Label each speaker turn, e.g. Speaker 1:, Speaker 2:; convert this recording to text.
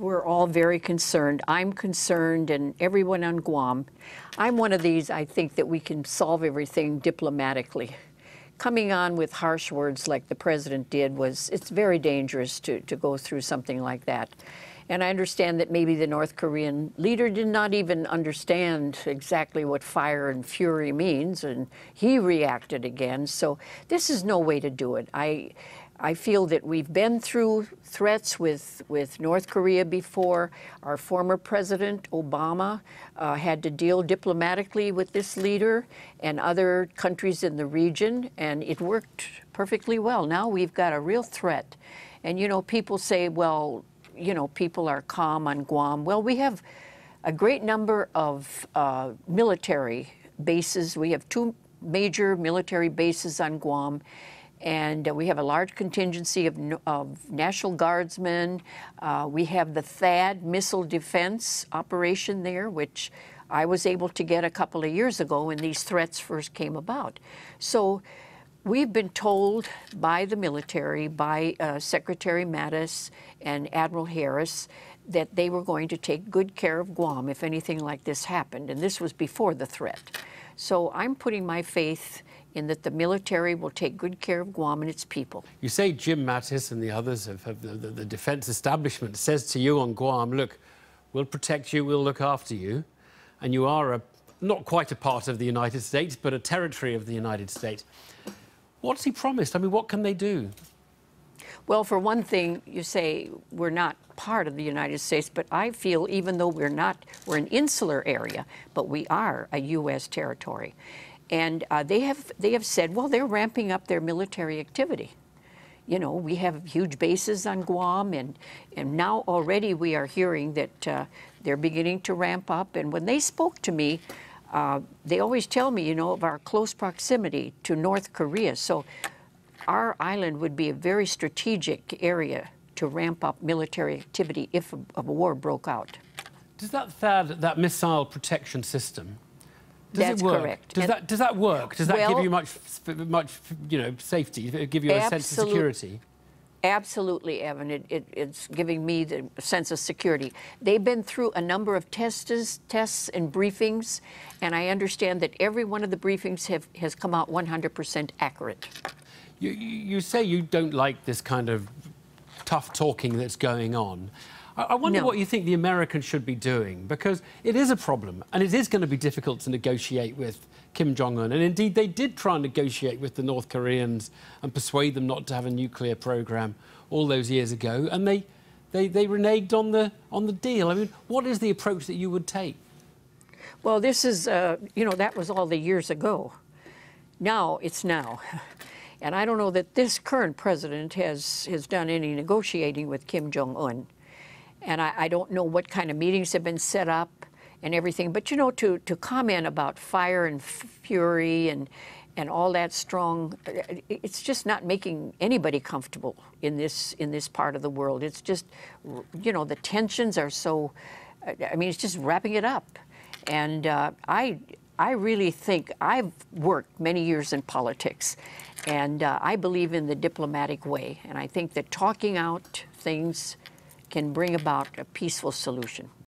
Speaker 1: We're all very concerned. I'm concerned, and everyone on Guam. I'm one of these, I think that we can solve everything diplomatically. Coming on with harsh words like the president did it's very dangerous to go through something like that. And I understand that maybe the North Korean leader did not even understand exactly what fire and fury means, and he reacted again. So this is no way to do it. I feel that we've been through threats with North Korea before. Our former president, Obama, had to deal diplomatically with this leader and other countries in the region, and it worked perfectly well. Now we've got a real threat. And, you know, people say, well, you know, people are calm on Guam. Well, we have a great number of military bases. We have 2 major military bases on Guam. And we have a large contingency of National Guardsmen. We have the THAAD missile defense operation there, which I was able to get a couple of years ago when these threats first came about. So we've been told by the military, by Secretary Mattis and Admiral Harris, that they were going to take good care of Guam if anything like this happened. And this was before the threat. So I'm putting my faith in that the military will take good care of Guam and its people.
Speaker 2: You say Jim Mattis and the others of the defence establishment says to you on Guam, look, we'll protect you, we'll look after you, and you are not quite a part of the United States, but a territory of the United States. What's he promised? I mean, what can they do?
Speaker 1: Well, for one thing, you say we're not part of the United States, but I feel even though we're an insular area, but we are a U.S. territory. And they have said, well, they're ramping up their military activity. You know, we have huge bases on Guam, and now already we are hearing that they're beginning to ramp up. And when they spoke to me, they always tell me, you know, of our close proximity to North Korea. So our island would be a very strategic area to ramp up military activity if a war broke out.
Speaker 2: Does that THAAD, that missile protection system,
Speaker 1: That's correct.
Speaker 2: Does that work? Does that give you much, you know, safety? Give you a sense of security?
Speaker 1: Absolutely, Evan. It's giving me the sense of security. They've been through a number of tests and briefings, and I understand that every one of the briefings has come out 100% accurate.
Speaker 2: You say you don't like this kind of tough talking that's going on. I wonder what you think the Americans should be doing, because it is a problem, and it is going to be difficult to negotiate with Kim Jong-un. And indeed, they did try and negotiate with the North Koreans and persuade them not to have a nuclear program all those years ago, and they reneged on the deal. I mean, what is the approach that you would take?
Speaker 1: Well, this is, you know, that was all the years ago. Now, it's now. And I don't know that this current president has done any negotiating with Kim Jong-un. And I don't know what kind of meetings have been set up and everything. But, you know, to comment about fire and fury and all that strong, it's just not making anybody comfortable in this part of the world. It's just, you know, the tensions are so, I mean, it's just wrapping it up. And I really think I've worked many years in politics, and I believe in the diplomatic way. And I think that talking out things can bring about a peaceful solution.